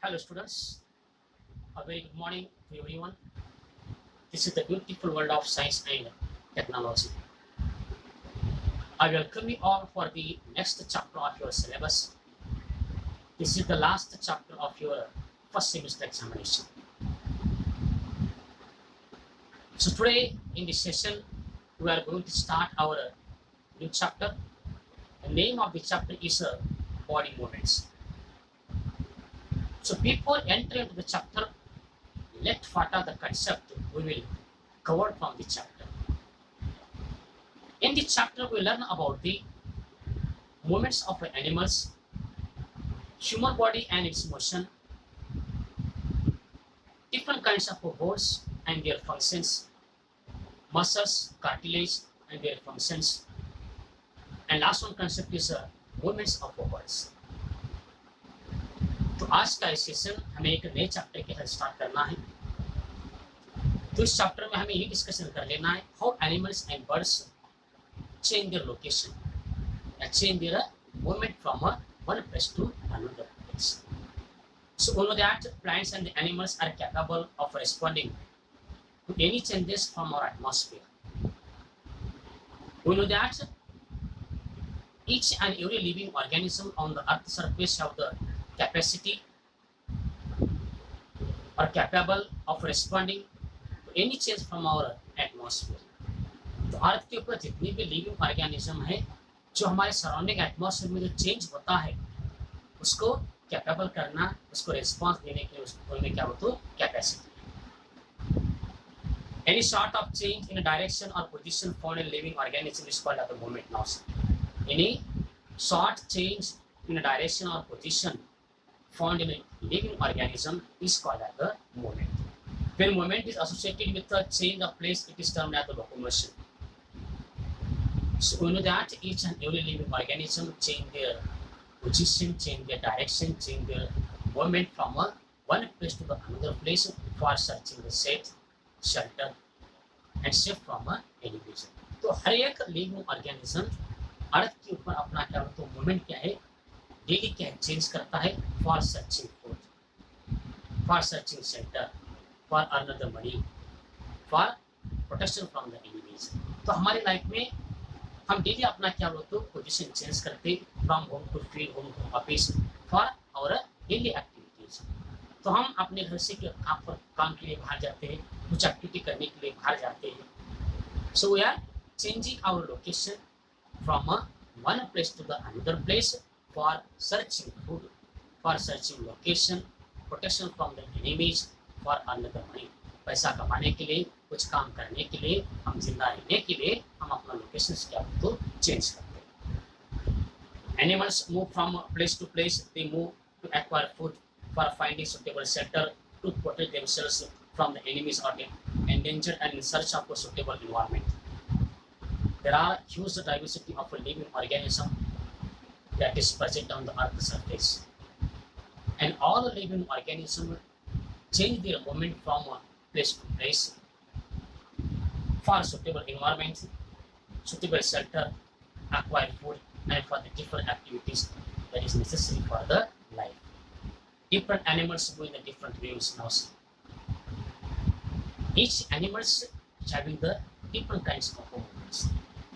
Hello students, a very good morning to everyone. This is the beautiful world of science and technology. I welcome you all for the next chapter of your syllabus. This is the last chapter of your first semester examination. So today in this session, we are going to start our new chapter. The name of the chapter is Body Movements. So before entering into the chapter, what are the concept we will cover from the chapter. In the chapter, we learn about the movements of animals, human body and its motion, different kinds of bones and their functions, muscles, cartilage and their functions, and last one concept is movements of birds. तो आज का session हमें एक नए chapter के साथ start करना है। तो इस चैप्टर में हमें ये डिस्कशन कर लेना है how animals and birds change their location या change their movement from one place to another place. So we know that plants and animals are capable of responding to any changes from our atmosphere. We know that each and every living organism on the earth surface have the capacity or capable of responding to any change from our atmosphere. तो अर्थ के ऊपर जितनी भी living organism है जो हमारे surrounding atmosphere में जो चेंज होता है उसको कैपेबल करना, उसको रिस्पॉन्स देने के लिए उसको में क्या होता है capacity. Any sort of change in a direction or position found in living organism is called as the movement now. Any short change in a direction or position found in a living organism is called as the movement. When movement is associated with a change of place, it is termed as the locomotion. So we know that each and every living organism change their position, change their direction, change their movement from one place to the another place for searching the shade, shelter and safe from any reason. तो हर एक living organism अर्थ के ऊपर अपना क्या तो movement क्या है daily क्या चेंज करता है for searching food, for searching shelter, for earn the money, for protection from the enemies. तो हमारी लाइफ में हम डेली अपना क्या बोलते हो पोजिशन चेंज करते from home to field, home to office for our daily activities. तो हम अपने घर से काम के लिए बाहर जाते हैं, कुछ एक्टिविटी करने के लिए बाहर जाते हैं। So we are changing our location from one place to the another place for searching food, for searching location, protection from the enemies, for another money. पैसा कमाने के लिए, कुछ काम करने के लिए, हम जिंदा रहने के लिए हम अपना लोकेशन क्या तो चेंज करते हैं। Animals move from place to place. They move to acquire food, for finding suitable shelter, to protect themselves from the enemies or the endangered, and in search of a suitable environment. There are huge diversity of a living organism that is present on the earth's surface, and all living organisms change their movement from one place to place for suitable environment, suitable shelter, acquire food, and for the different activities that is necessary for the life. Different animals move in the different ways now. Each animals having the different kinds of movements.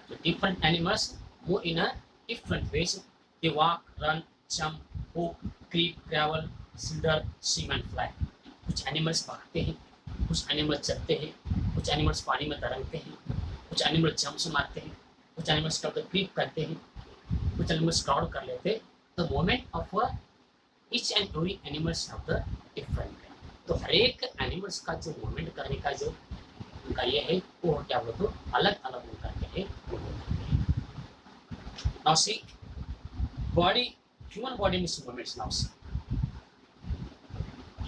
So different animals move in a different ways. They walk, run, jump, hook, creep, gravel, slither, swim and fly. कुछ animals भागते हैं, कुछ animals चलते हैं, कुछ animals पानी में तरंगते हैं, कुछ एनिमल्स जंप्स मारते हैं, कुछ एनिमल्स क्रीप करते हैं, कुछ एनिमल्स क्राउड कर लेते हैं। The moment of each and every animals have the different. तो हर एक एनिमल्स का जो मूवमेंट करने का जो उनका ये है वो क्या बोलते हो अलग अलग उनका क्या है मूवमेंट करते हैं। Now see body, human body means movements now.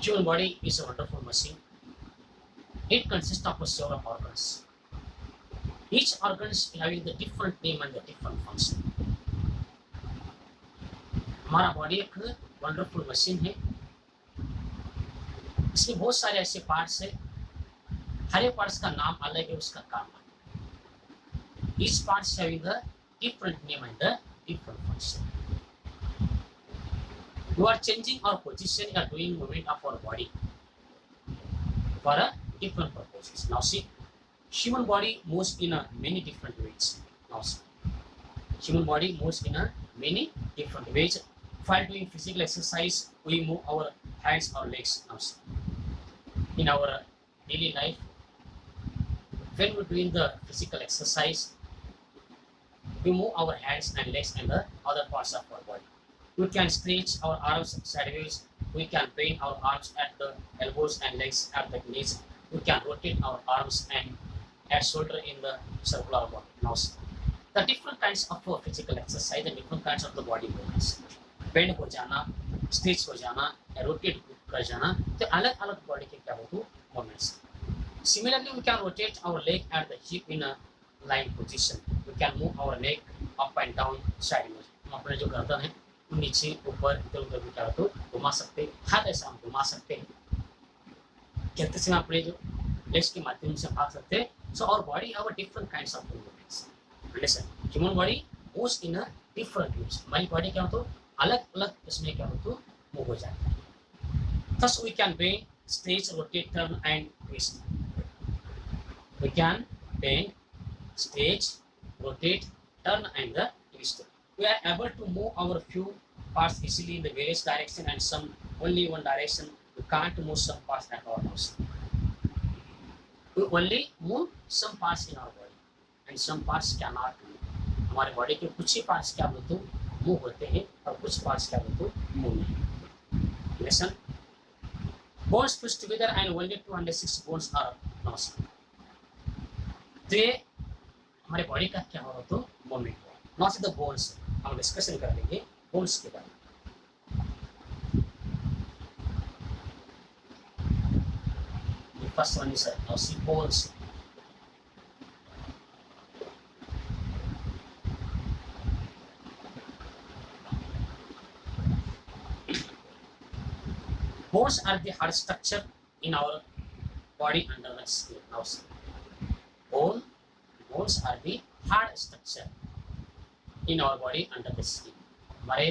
Human body is a wonderful machine. It consists of several organs. Each organ is having the different name and the different function. हमारा body एक wonderful machine है। इसमें बहुत सारे ऐसे parts है, हर एक parts का नाम अलग है, उसका काम अलग है। Each parts having the different name and the different function. You are changing our position, you are doing movement of our body for a different purposes. Now see, human body moves in a many different ways. Now see, human body moves in a many different ways. While doing physical exercise, we move our hands or legs. Now see, in our daily life, when we're doing the physical exercise, we move our hands and legs and the other parts of our body. We can stretch our arms sideways. We can bend our arms at the elbows and legs at the knees. We can rotate our arms and at shoulder in the circular body. Now, the different kinds of physical exercise, the different kinds of the body movements. Bend हो जाना, stretch हो जाना, rotate कर जाना, तो अलग अलग body के क्या होते movements. Similarly, we can rotate our leg at the hip in a lying position. We can move our neck up and down sideways. हम अपने जो गर्दन है नीचे ऊपर इधर उधर भी क्या हो घुमा सकते हैं, हाथ ऐसा हम घुमा सकते हैं, कहते समय अपने जो लेग्स के माध्यम से भाग सकते हैं. So our body have different kinds of movements. Listen, human body moves in a different ways. हमारी बॉडी क्या हो अलग अलग इसमें क्या हो मूव हो जाता है. Thus we can bend, stretch, rotate, turn and twist. We can bend, stretch, rotate, turn and the twist. We are able to move our few parts easily in the various direction and some only one direction. We can't move some parts at all. We only move some parts in our body and some parts cannot move. हमारे body के कुछ ही parts क्या बोलते move होते हैं और कुछ parts क्या बोलते मूव नहीं. Listen. Bones pushed together and only 206 bones are lost. तो ये हमारे बॉडी का क्या हो तो मूवमेंट हो. नॉट द बोन्स हम डिस्कशन कर लेंगे बोन्स के बारे में. First one is C bones. Bones are the hard structure in our body under the skin. Now, bones are the hard structure in our body under the skin. हमारे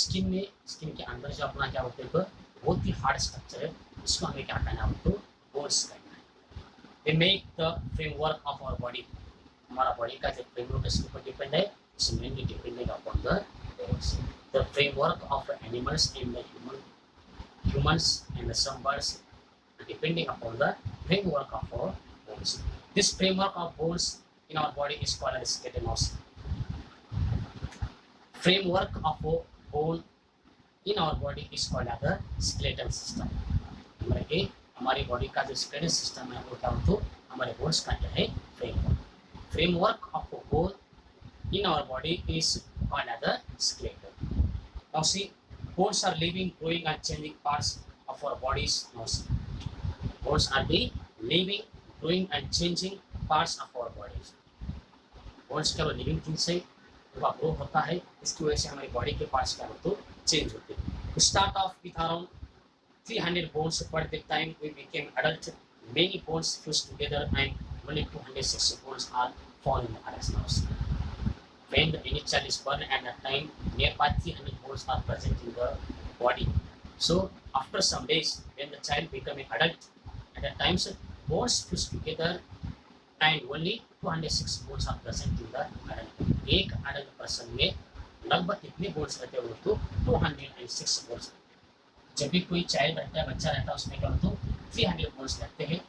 skin में skin के अंदर जो अपना क्या होता है बहुत ही हार्ड स्ट्रक्चर है, इसको हमें क्या करना है तो बोन्स करना है. They make the framework of our body. हमारा बॉडी का जो फ्रेमवर्क इसके ऊपर डिपेंड है, it's mainly dependent upon the bones. The framework of animals and the humans and some birds depending upon the framework of our bones. This framework of bones in our body is called as skeleton. Framework of a bone in our body is called as the skeletal system. हमारी body का जो skeletal system है वो क्या होता है हमारे bones का क्या है framework of a bone in our body is called as the skeleton. Now see, bones are living, growing and changing parts of our bodies. Bones are the living, growing and changing parts of our bodies. Bones केवल living things है, वो grow होता है, इसकी वजह से हमारी body के पार्ट्स क्या होते चेंज होते हैं. To start off with around 300 bones per the time we became adult, many bones fused together and only 206 bones are found in the adults. When the initial is born at that time, nearby 300 bones are present in the body. So after some days, when the child becomes an adult, at that time bones fused together and only 206 bones are present in the adult. एक adult person में लगभग कितने bones रहते हैं तो 206 bones. जब भी कोई चाइल्ड रहता है बच्चा रहता है उसमें क्या होता है 300 बोन्स रहते हैं.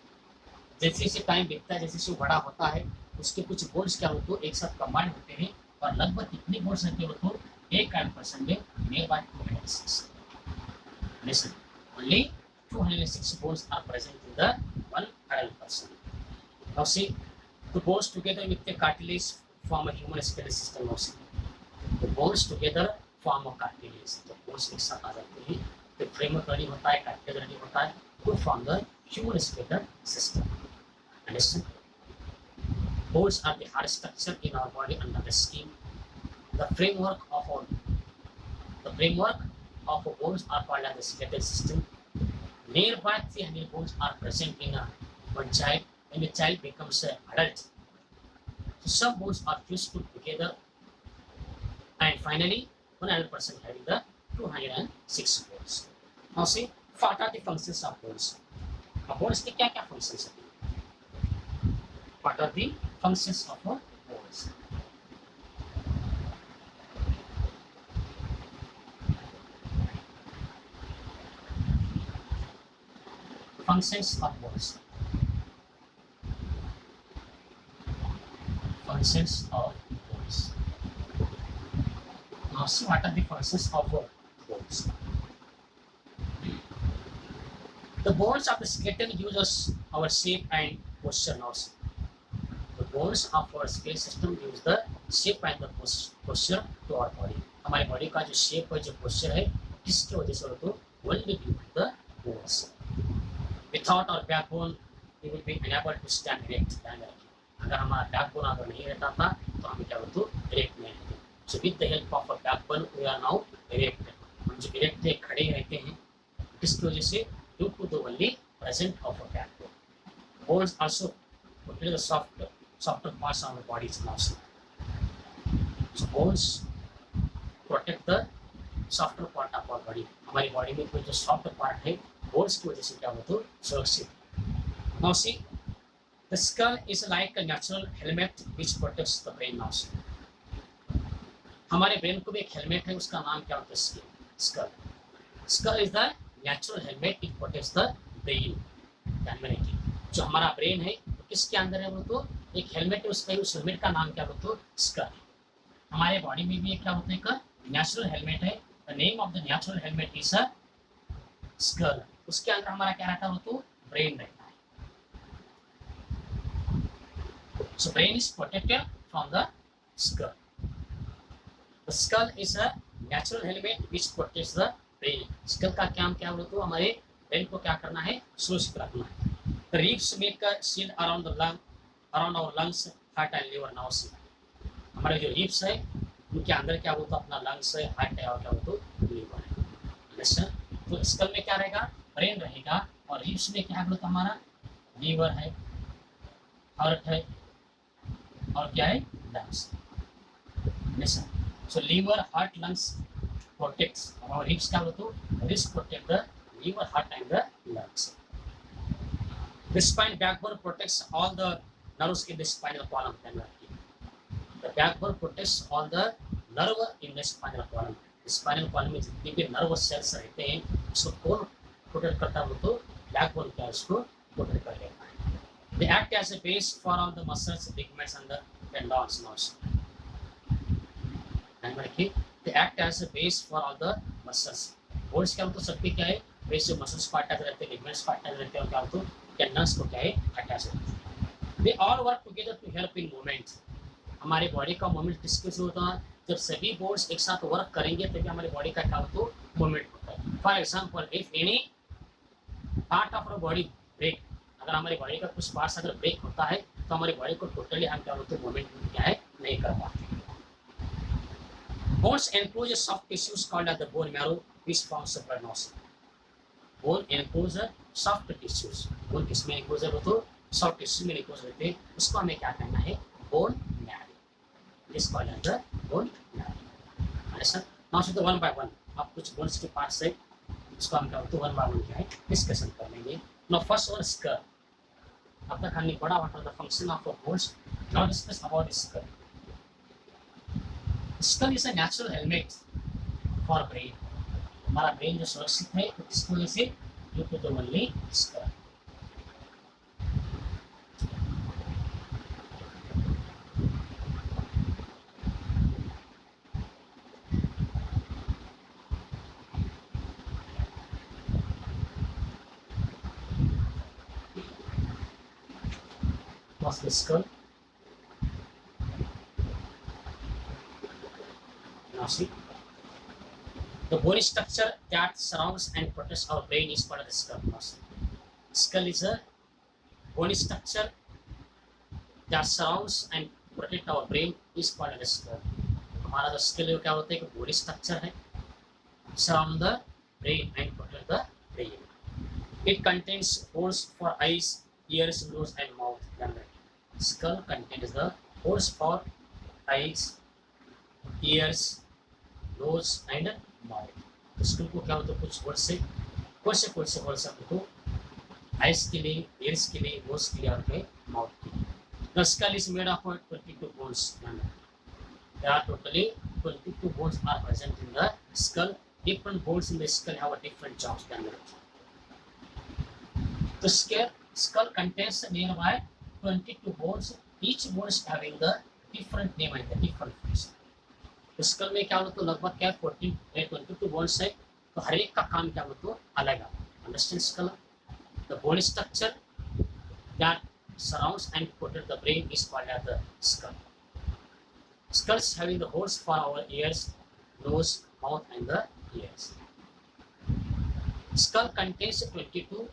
जैसे जैसे टाइम बीतता है जैसे जैसे बड़ा होता है उसके कुछ बोन्स क्या होते हैं एक साथ कंबाइन होते हैं और लगभग कितने बोन्स रहते हो तो एक एडल्ट पर्सन में nearby 206. Listen, only 206 bones are present in the one adult person. Now see, the bones together with the cartilage form a human skeletal system. Now see, the bones together form a cartilage. The bones एक साथ आ जाते हैं, तो framework ready होता है, cartilage ready होता है, to form the human skeletal system. Understand? Bones are the hard structure in our body under the skin. The framework of bones are called as the skeletal system. Nearby 300 bones are present in one child when the child becomes an adult. So some bones are fused together and finally one adult person having the 206 bones. Now see, what are the functions of bones? Bones के क्या क्या functions हैं? What are the functions of bones? Functions of bones. Functions of bones. Now see, what are the functions of bones? The bones of the skeleton use us our shape and posture. Now see, the bones of our skeletal system use the shape and the posture to our body. हमारे body का जो shape है, जो posture है, किसकी वजह से होता है? Only due to the bones. Without our backbone, we will be unable to stand erect. अगर हमारा बैकबोन अगर नहीं रहता था तो हम क्या होते इरेक्ट नहीं रहते. So with the help of a backbone, we are now erect. हम जो इरेक्ट है, खड़े रहते हैं, किसकी वजह से? Due to the only presence of a backbone. Bones also protect the softer parts of our body. So bones protect the softer part of our body. हमारी बॉडी में कोई जो सॉफ्ट पार्ट है, बोन्स की वजह से क्या होता है? सुरक्षित. Now see, the skull is like a natural helmet which protects the brain. Now see, हमारे ब्रेन को भी एक हेलमेट है, उसका नाम क्या होता है? Skull. Skull is the natural helmet, it protects the brain. ध्यान में रखिए, जो हमारा ब्रेन है तो किसके अंदर है? वो तो एक हेलमेट है, उसका उस हेलमेट का नाम क्या होता है? स्कल. हमारे बॉडी में भी क्या होता है? एक नेचुरल हेलमेट है. The name of the natural helmet is a skull. उसके अंदर हमारा क्या रहता है? वो तो ब्रेन रहता है. So brain is protected from the skull. The skull is a natural helmet which protects the brain. Skull का काम क्या बोलते हो? हमारे ब्रेन को क्या करना है? सुरक्षित रखना है. The ribs make a shield around the lung, around our lungs, heart and liver. Now see, हमारे जो रिब्स है उनके अंदर क्या बोलते हो? अपना लंग्स है, हार्ट है और क्या बोलते हो? लिवर है. अंडरस्टैंड? तो स्कल में क्या रहेगा? ब्रेन रहेगा. और रिब्स में क्या बोलते हो? हमारा लीवर है, हार्ट है और क्या है? Lungs. Listen. So liver, heart, lungs protects और रिब्स क्या बोलते हो? Ribs protect the liver, heart and the lungs. The spine backbone protects all the nerves in the spinal column. The backbone protects all the nerve in the spinal column. Spinal column में जितनी भी nerve cells रहते हैं उसको कौन protect करता है? वो तो बैकबोन क्या उसको प्रोटेक्ट कर लेता है. They act as a base for all the muscles, ligaments and the tendons. They act as a base for all the muscles. Bones क्या होता है? सबके क्या है? बेस जो मसल्स को अटैच रहते हैं, लिगमेंट्स को अटैच रहते हैं और क्या होता है? टेंडन्स को क्या है? अटैच रहते हैं. They all work together to help in movement. हमारे बॉडी का मूवमेंट किसके से होता है? जब सभी बोन्स एक साथ वर्क करेंगे तभी हमारे बॉडी का क्या होता है? मूवमेंट होता है. For example, if any part of our body break, अगर हमारी बॉडी का कुछ पार्ट्स अगर ब्रेक होता है तो हमारी बॉडी को टोटली हम क्या होते हैं? मूवमेंट क्या है? नहीं कर पाते. Bones enclose soft tissues called as the bone marrow, which forms the blood vessels. Bone enclose soft tissues. Bone किसमें enclose है? वो तो soft tissue में enclose रहते हैं. उसको हमें क्या करना है? Bone marrow. This called as the bone marrow. Understand? Now see the one by one. अब कुछ bones के parts है, उसको हम क्या होते हैं? one by one क्या है? डिस्कशन कर लेंगे. Now first one skull. अब तक हमने पढ़ा what are the function of a bones. Now discuss about skull. Skull is a natural helmet for brain. हमारा ब्रेन जो सुरक्षित है तो किसकी वजह से? Due to the only skull. What's the skull? Now see, the bony structure that surrounds and protects our brain is called the skull. Skull is a bony structure that surrounds and protects our brain is called the skull. हमारा जो school क्या होता है? कि body structure है, surround the brain and protect the brain. It contains holes for eyes, ears, nose and mouth. Skull contains the holes for eyes, ears, nose and mouth. Skull को क्या होता है कुछ वर्ड से कौन से वर्ड से हमको आइस के लिए, ears के लिए, nose के लिए और के माउथ के लिए. The skull is made of 22 bones. There are totally 22 bones are present in the skull. Different bones in the skull have a different jobs. The skull contains nearby 22 bones. Each bone is having the different name and the different face. तो school में क्या होता तो लगभग क्या 22 bones है, तो हर एक का काम क्या होता तो अलग है. Understand school the bone structure that surrounds and protects the brain is called as the skull. Skulls having the holes for our ears, nose, mouth and the ears. Skull contains 22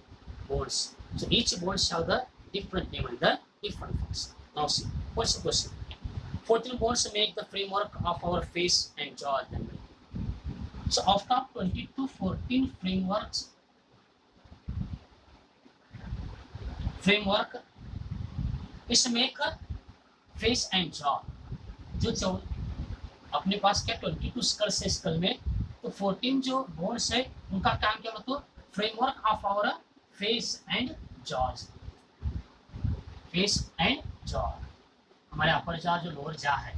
bones. So each bone have the different name and the different function. Now see, what's the question? 14 bones make the framework of our face and jaw. So after 22, 14 framework is make face and jaw. जो अपने पास क्या 22 sculls है school में, तो 14 जो bones है उनका काम क्या होता है framework of our face and jaws. Face and jaw हमारे अपर जॉ जो लोअर जॉ है,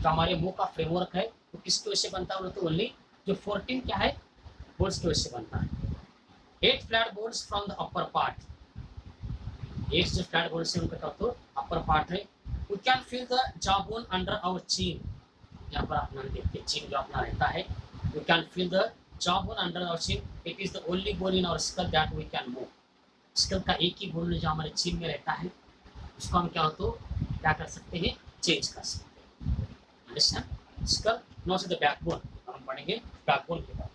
तो हमारे मुंह का फ्रेमवर्क है, तो किसकी वजह से बनता है तो ओनली जो 14 क्या है बोन्स की वजह से बनता है. 8 flat bones from the upper part. 8 जो फ्लैट बोन्स है उनका क्या होता है अपर पार्ट है. We can feel the jawbone under our chin. यहाँ पर अपना देखते chin जो अपना रहता है. We can feel the jawbone under our chin. It is the only bone in our skull that we can move. Skull का एक ही बोन जो हमारे chin में रहता है, उसको हम क्या हो तो क्या कर सकते हैं चेंज कर सकते हैं. Understand? Skull now see the backbone. हम पढ़ेंगे backbone के बाद.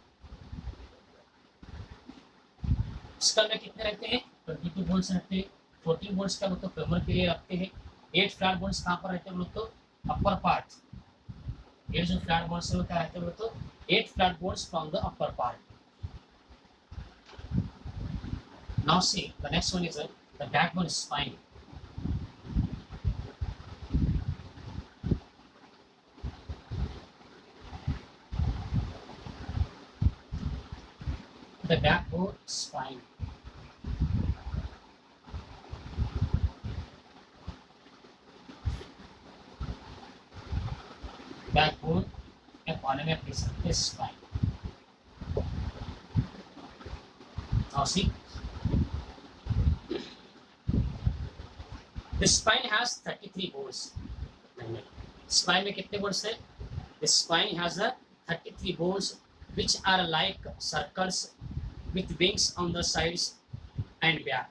Skull में कितने रहते हैं 22 बोन्स रहते हैं. 14 बोन्स का मतलब फेमर के लिए रखते हैं. 8 फ्लैट बोन्स कहाँ पर रहते हैं बोलो तो अपर पार्ट. 8 जो फ्लैट बोन्स है वो क्या रहते हैं बोलो तो 8 flat bones from the upper part. Now see the next one is the backbone spine. The backbone spine. Backbone या कॉलम में लिख सकते हैं spine. Now see, the spine has 33 bones. Spine में कितने bones हैं? The spine has a 33 bones which are like circles with wings on the sides and back.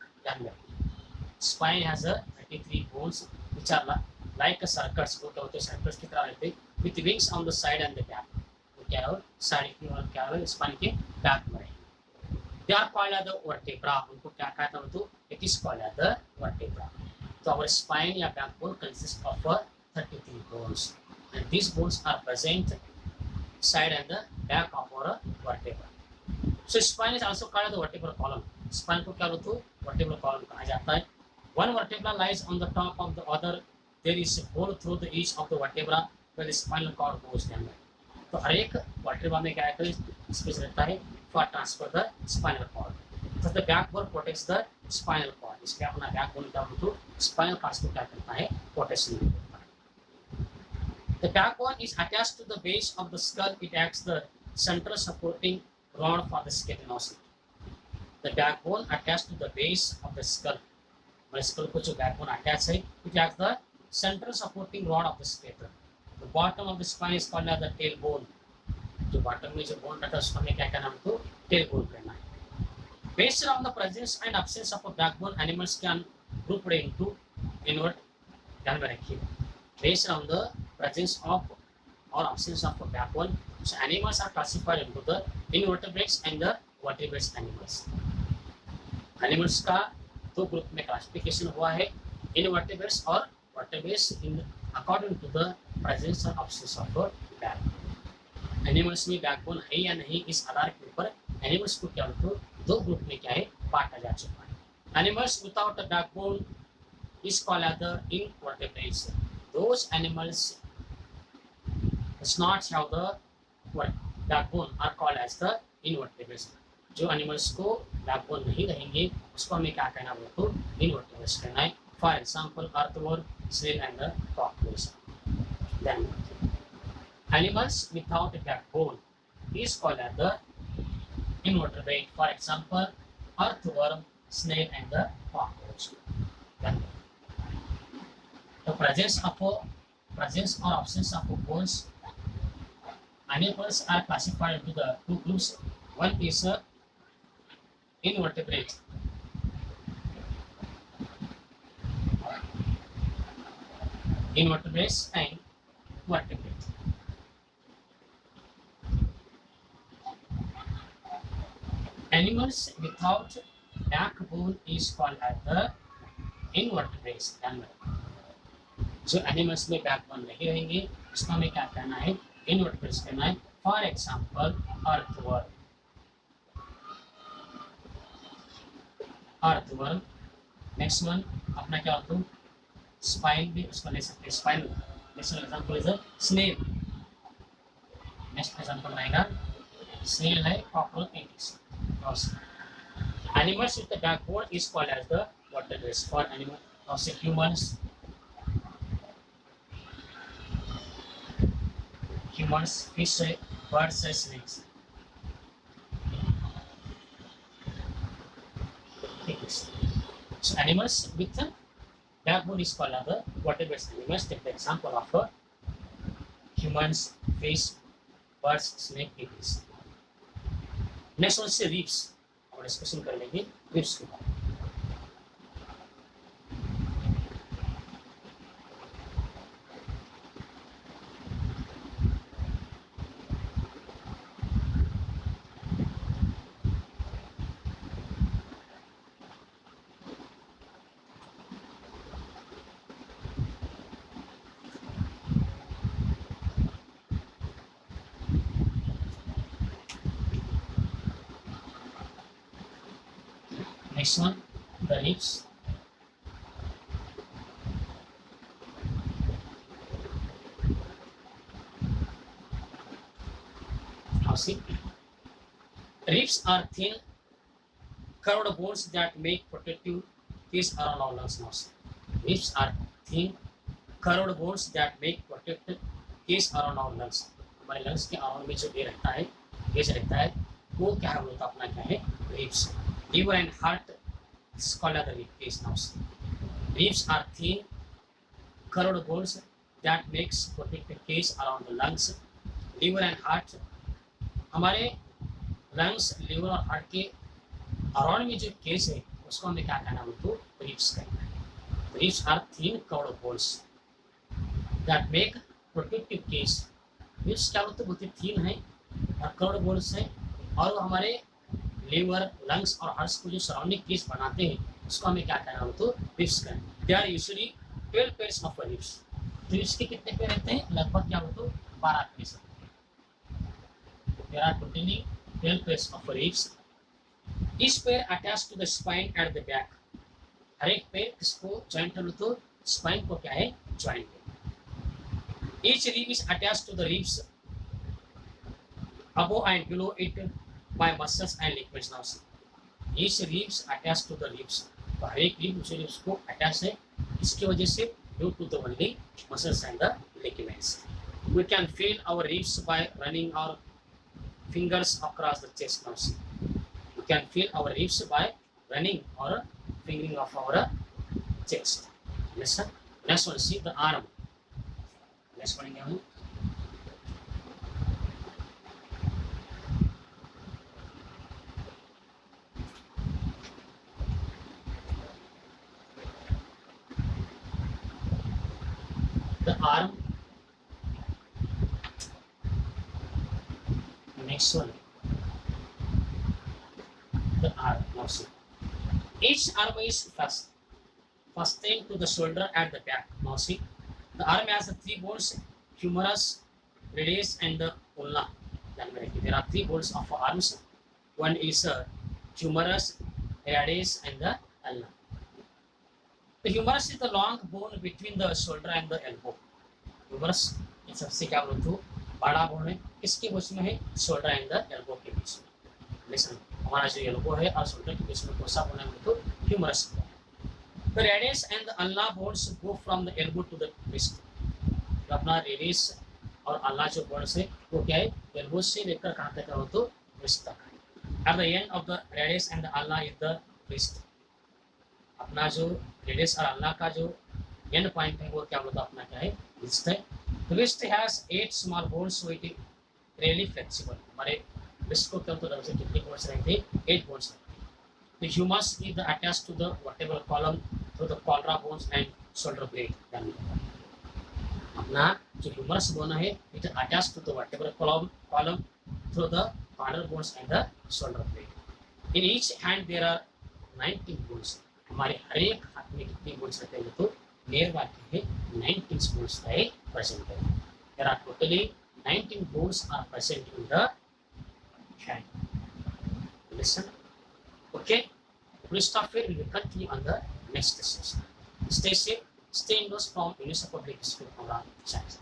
Spine has a 33 bones which are like circles. वो क्या होते हैं circles की तरह रहते हैं with wings on the side and the back. वो क्या है साइड की और क्या है spine के back में. They are called as the vertebra. उनको क्या कहते हैं तो it is called as the vertebra. So our spine या backbone consists of 33 bones, and these bones are present side and the back of our vertebra. So spine is also called the vertebral column. Spine को क्या बोलते हैं vertebral column कहा जाता है. One vertebra lies on the top of the other. There is a hole through the each of the vertebra where the spinal cord goes down. तो हर एक vertebra में क्या है स्पेस रहता है for transfer the spinal cord. So the backbone protects the spinal cord. इसलिए अपना backbone क्या बोलते हैं spinal cord को क्या करता है protection देता है. The backbone is attached to the base of the skull. It acts the central supporting rod for the skeleton. The backbone attached to the base of the skull. हमारे skull को जो backbone attached है, it acts the central supporting rod of the skeleton. The bottom of the spine is called as the tailbone. जो bottom में जो bone रहता है उसको हमें क्या कहना है तो tailbone कहना है. Based on the presence and absence of a backbone, animals can grouped into inward. ध्यान में रखिए. Based on the presence of or absence of a backbone, so animals are classified into the invertebrates and the vertebrate animals. Animals का दो group में classification हुआ है, invertebrates और vertebrates in according to the presence or absence of a backbone. Animals में backbone है या नहीं इस आधार के ऊपर animals को क्या तो दो ग्रुप में क्या है बांटा जा चुका है. Animals without a backbone is called as the invertebrates. Those animals does not have the backbone are called as the invertebrates. जो एनिमल्स को बैकबोन नहीं रहेंगे उसको हमें क्या कहना है, तो इनवर्टेब्रेट्स कहना है। For example earthworm, snail and the cockroach. Then animals without backbone is called as the invertebrate. For example, earthworm, snail, and the cockroach. Then the presence or absence of bones. Animals are classified into the two groups. One is invertebrate. Invertebrates and vertebrate. Animals without backbone is called as the invertebrates. जो animals में backbone नहीं रहेंगे उसको हमें क्या कहना है, invertebrates कहना है। For example earthworm. Next one अपना क्या होता है, स्पाइन भी उसको ले सकते हैं, spine. Next example is snail. Next example रहेगा स्नेल है, cockroach. Animals with the backbone is called as the vertebrates. For animals, also humans, fish, birds, snakes. So animals with the backbone is called as the vertebrates. Animals, take the example of humans, fish, birds, snake, pigs. Next one से ribs, और discussion कर लेंगे ribs के बारे में। Next one, the ribs. Now see, ribs are thin, curved bones that make protective case around our lungs. Now see, ribs are thin, curved bones that make protective case around our lungs. हमारे lungs के around में जो ये रहता है, case रहता है, वो क्या है, बोलता अपना क्या है, ribs. Liver and heart is called as the rib cage. Now, ribs are thin, curved bones that makes protective cage around the lungs. Liver and heart, हमारे lungs, liver और heart के अराउंड में जो केस है उसको हमें क्या कहना है, तो ribs कहना है। Ribs are thin, curved bones that make protective cage. ribs क्या होते, बहुत ही thin है और curved bones है, और वो हमारे लिवर, लंग्स और हार्ट्स को जो सराउंडिंग केस बनाते हैं उसको हमें क्या कहना हो, तो रिब्स कहना। They are usually 12 pairs of ribs. Ribs के कितने पेयर रहते हैं, लगभग क्या हो, तो 12 pairs. There are totally 12 pairs of ribs. Each pair attach to the spine at the back. हर एक पेयर किसको जॉइंट हो, तो स्पाइन को क्या है, जॉइंट है। Each rib is attach to the ribs above and below it by muscles and ligaments. Now see, each ribs attached to the ribs. तो हर एक रिब दूसरे रिब्स को अटैच है, इसकी वजह से due to the only muscles and the ligaments. We can feel our ribs by running our fingers across the chest. Now see, we can feel our ribs by running or fingering of our chest. Yes sir. Next one, see the arm. Next one again. The arm. Next one, the arm. Now see, each arm is fastened to the shoulder at the back. Now see, the arm has 3 bones: humerus, radius, and the ulna. There are 3 bones of arms. One is humerus, radius, and the ulna. The humerus is the long bone between the shoulder and the elbow. Humerus is सबसे क्या बोलते हो, बड़ा bone है किसके बीच में है, shoulder and the elbow के बीच में। लिसन, हमारा जो एल्बो है और शोल्डर के बीच में कौन सा बोन है, तो ह्यूमरस बोन है। तो radius and the ulna bones go from the elbow to the wrist. तो अपना रेडियस और अल्ना जो बोन्स है वो क्या है, एल्बो से लेकर कहाँ तक हो, तो रिस्ट तक। At the end of the radius and the ulna is the wrist. अपना जो रेडियस और अल्ना का जो एंड पॉइंट है वो क्या बोलता अपना क्या है, रिस्ट है। Wrist has 8 small bones so it is really flexible. हमारे रिस्ट को क्या होता है, कितने बोन्स रहते हैं, 8 बोन्स रहते हैं। The humerus is attached to the vertebral column through the collar bones and shoulder blade. अपना जो ह्यूमरस बोन है it is attached to the vertebral column through the collar bones and the shoulder blade. In each hand there are 19 bones. हमारे हर एक हाथ में कितने bones रहते हैं, तो near बाकी है 19 bones है present है। There are totally 19 bones are present in the hand. Listen, okay? We'll stop here. We will continue on the next session. Stay safe, stay indoors from University Public School Science.